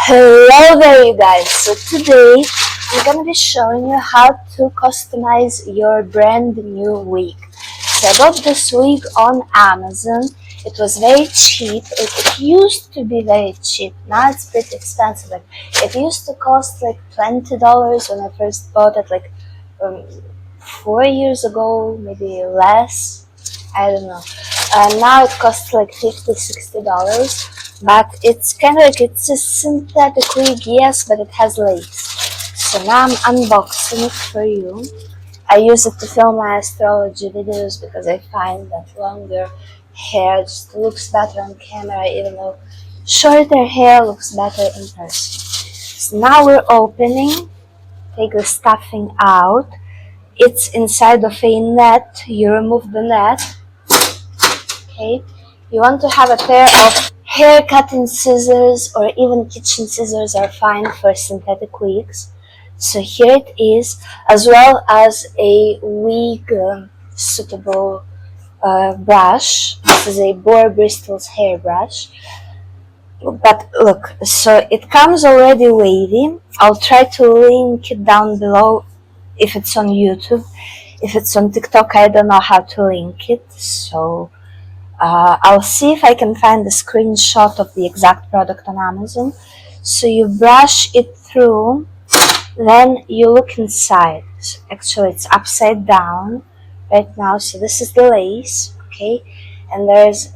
Hello there you guys, so today I'm gonna be showing you how to customize your brand new wig. So I bought this wig on Amazon. It was very cheap. It used to be very cheap. Now it's pretty expensive. Like, it used to cost like $20 when I first bought it, like 4 years ago, maybe less. I don't know. Now it costs like $50-$60. But it's kind of like, it's a synthetic wig, yes, but it has lace. So now I'm unboxing it for you. I use it to film my astrology videos because I find that longer hair just looks better on camera, even though shorter hair looks better in person. So now we're opening. Take the stuffing out. It's inside of a net. You remove the net. Okay. You want to have a pair of hair cutting scissors, or even kitchen scissors are fine for synthetic wigs. So here it is, as well as a wig suitable brush. This is a Boar Bristol's hairbrush. But look, so it comes already wavy. I'll try to link it down below if it's on YouTube. If it's on TikTok, I don't know how to link it, so I'll see if I can find the screenshot of the exact product on Amazon. So you brush it through, then you look inside. So actually, it's upside down right now. So this is the lace, okay? And there's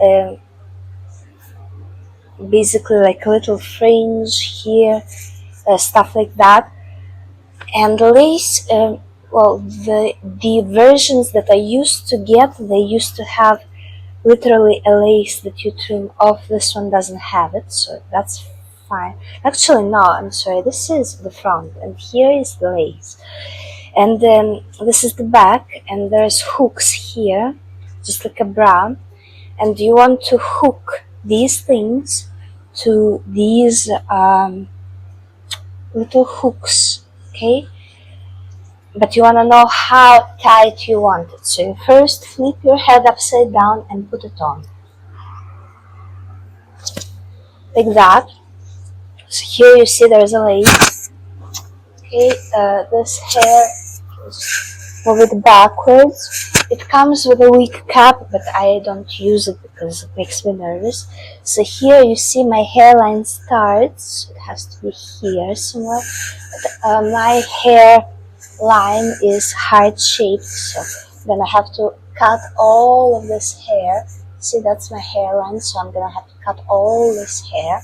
basically like a little fringe here, stuff like that. And the lace, well, the versions that I used to get, they used to have literally a lace that you trim off. This one doesn't have it, so that's fine. Actually, no, I'm sorry, this is the front and here is the lace, and then this is the back, and there's hooks here just like a bra, and you want to hook these things to these little hooks, okay? But you want to know how tight you want it. So you first flip your head upside down and put it on. Like that. So here you see there's a lace. Okay, this hair, just move it backwards. It comes with a wig cap, but I don't use it because it makes me nervous. So here you see my hairline starts. It has to be here somewhere. But, my hair line is heart shaped, so I'm gonna have to cut all of this hair. See, that's my hairline, so I'm gonna have to cut all this hair,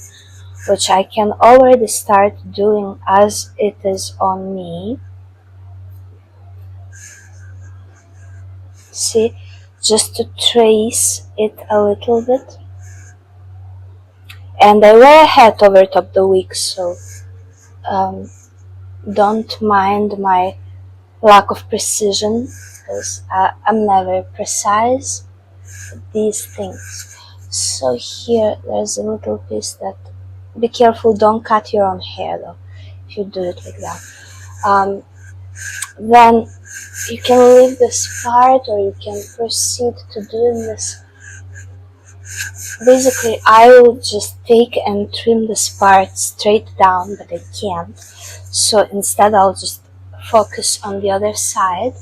which I can already start doing as it is on me. See, just to trace it a little bit. And I wear a hat over top the wig, so don't mind my lack of precision, because I'm never precise with these things. So here there's a little piece that, be careful, don't cut your own hair though if you do it like that. Then you can leave this part, or you can proceed to doing this. Basically, I will just take and trim this part straight down, but I can't, so instead I'll just focus on the other side.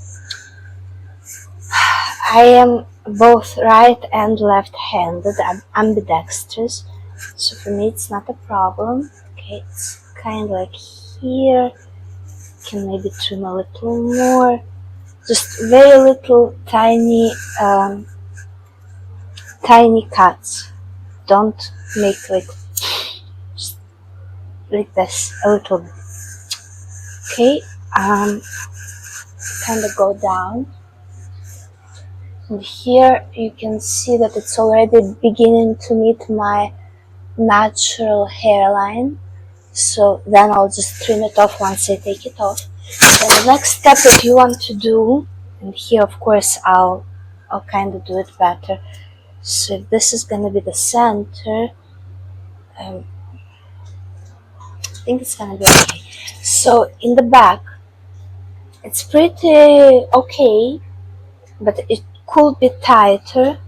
I am both right and left-handed. I'm ambidextrous, so for me it's not a problem. Okay, it's kind of like here. Can maybe trim a little more. Just very little tiny tiny cuts. Don't make like just like this, a little bit. Okay, kind of go down, and here you can see that it's already beginning to meet my natural hairline. So then I'll just trim it off once I take it off. And the next step that you want to do, and here of course I'll kind of do it better. So if this is going to be the center, I think it's going to be okay. So in the back, it's pretty okay, but it could be tighter.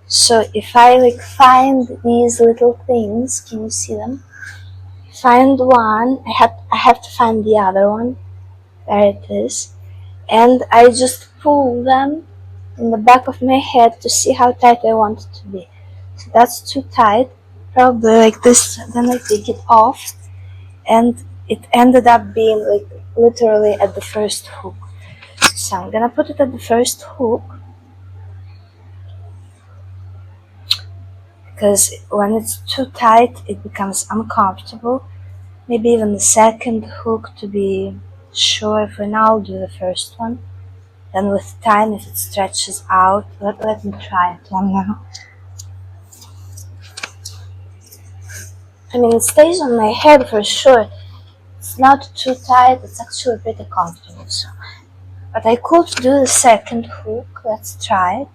So if I like find these little things, can you see them? find one. I have to find the other one. There it is. And I just pull them in the back of my head to see how tight I want it to be. So that's too tight, probably like this. Then I take it off, and it ended up being like literally at the first hook. So I'm gonna put it at the first hook, because when it's too tight it becomes uncomfortable. Maybe even the second hook to be sure. For now I'll do the first one. Then with time, if it stretches out, let me try it one now. I mean, it stays on my head for sure. It's not too tight, it's actually pretty comfortable. So, but I could do the second hook. Let's try it.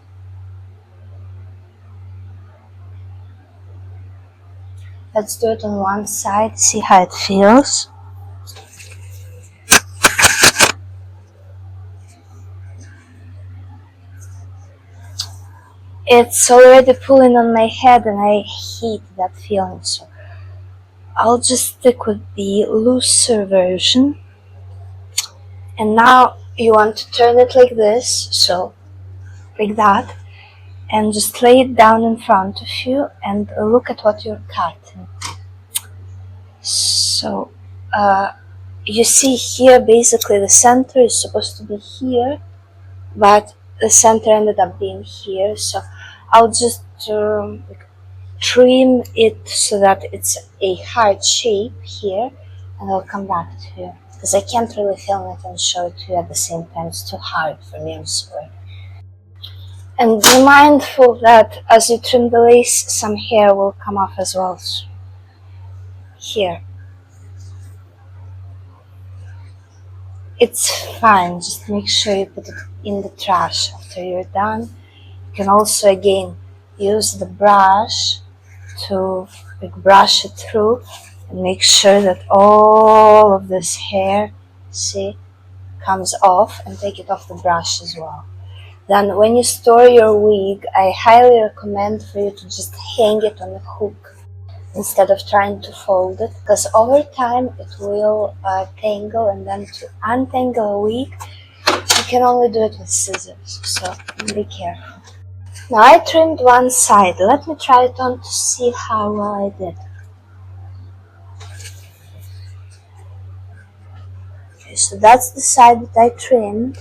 Let's do it on one side, see how it feels. It's already pulling on my head and I hate that feeling, so I'll just stick with the looser version. And now you want to turn it like this, so like that, and just lay it down in front of you and look at what you're cutting. So you see here basically the center is supposed to be here, but the center ended up being here, so I'll just trim it so that it's a hard shape here, and I'll come back to you because I can't really film it and show it to you at the same time. It's too hard for me, I'm sorry. And be mindful that as you trim the lace, some hair will come off as well. So here. It's fine, just make sure you put it in the trash after you're done. You can also again use the brush to brush it through and make sure that all of this hair, see, comes off, and take it off the brush as well. Then when you store your wig, I highly recommend for you to just hang it on a hook instead of trying to fold it, because over time it will tangle, and then to untangle a wig you can only do it with scissors, so be careful. Now I trimmed one side. Let me try it on to see how well I did. Okay, so that's the side that I trimmed.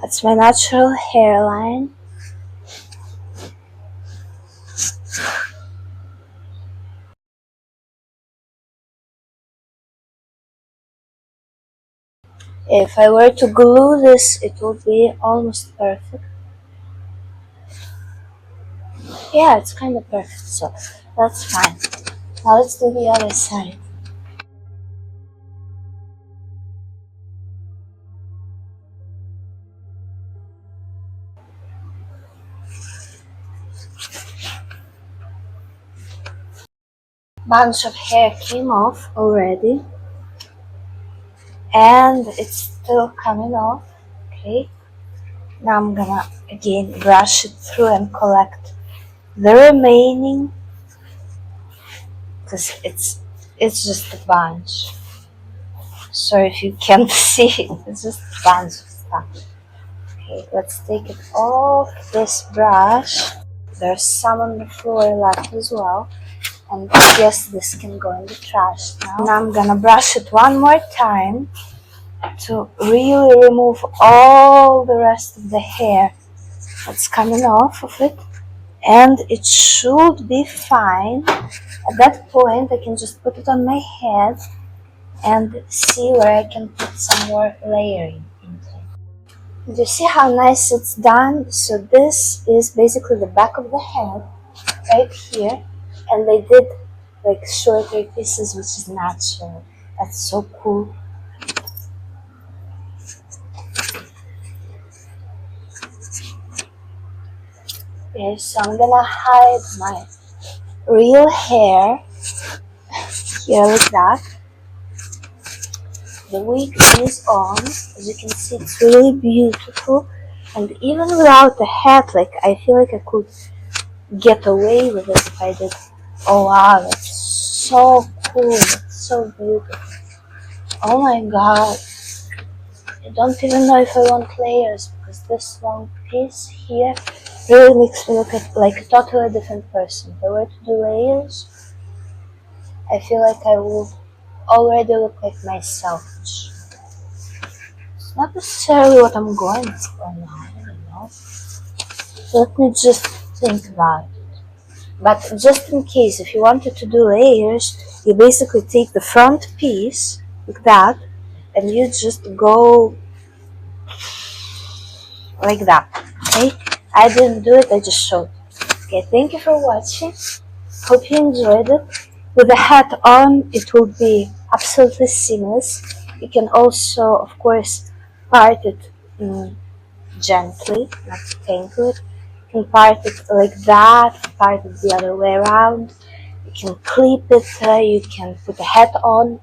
That's my natural hairline. If I were to glue this, it would be almost perfect. Yeah, it's kind of perfect, so that's fine. Now let's do the other side. Bunch of hair came off already, and it's still coming off. Okay, now I'm gonna again brush it through and collect the remaining, because it's just a bunch. So if you can't see it, it's just a bunch of stuff. Okay, let's take it off this brush. There's some on the floor left as well, and I guess this can go in the trash now. Now I'm gonna brush it one more time to really remove all the rest of the hair that's coming off of it, and it should be fine. At that point I can just put it on my head and see where I can put some more layering into it. And you see how nice it's done? So this is basically the back of the head right here, and they did like shorter pieces, which is natural. That's so cool. Okay, so I'm gonna hide my real hair here like that. The wig is on. As you can see, it's really beautiful, and even without the hat, like I feel like I could get away with it if I did Oh wow, that's so cool. That's so beautiful. Oh my god. I don't even know if I want layers because this long piece here really makes me look like a totally different person. If I were to do layers, I feel like I will already look like myself. It's not necessarily what I'm going for now, I don't know. Let me just think about it. But just in case, if you wanted to do layers, you basically take the front piece, like that, and you just go like that, okay? I didn't do it, I just showed. Okay, thank you for watching. Hope you enjoyed it. With the hat on, it will be absolutely seamless. You can also, of course, part it gently, not painful. You can part it like that, part it the other way around. You can clip it, you can put a hat on,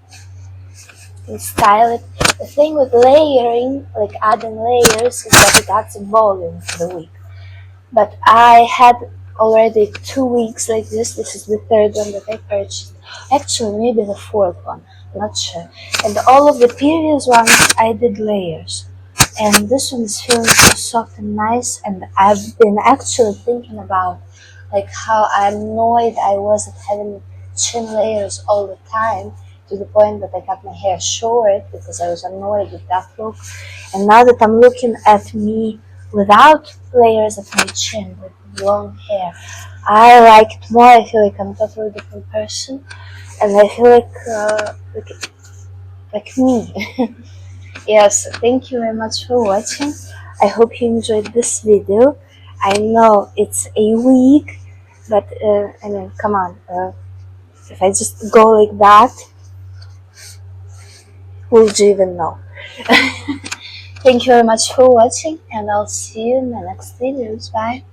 you can style it. The thing with layering, like adding layers, is that it adds volume to the wig. But I had already 2 weeks like this. This is the third one that I purchased. Actually, maybe the fourth one. I'm not sure. And all of the previous ones, I did layers. And this one is feeling so soft and nice. And I've been actually thinking about like how annoyed I was at having chin layers all the time, to the point that I cut my hair short because I was annoyed with that look. And now that I'm looking at me without layers at my chin with long hair, I like it more. I feel like I'm a totally different person, and I feel like me. Yes, thank you very much for watching. I hope you enjoyed this video. I know it's a week, but I mean, come on. If I just go like that, would you even know? Thank you very much for watching, and I'll see you in the next videos. Bye.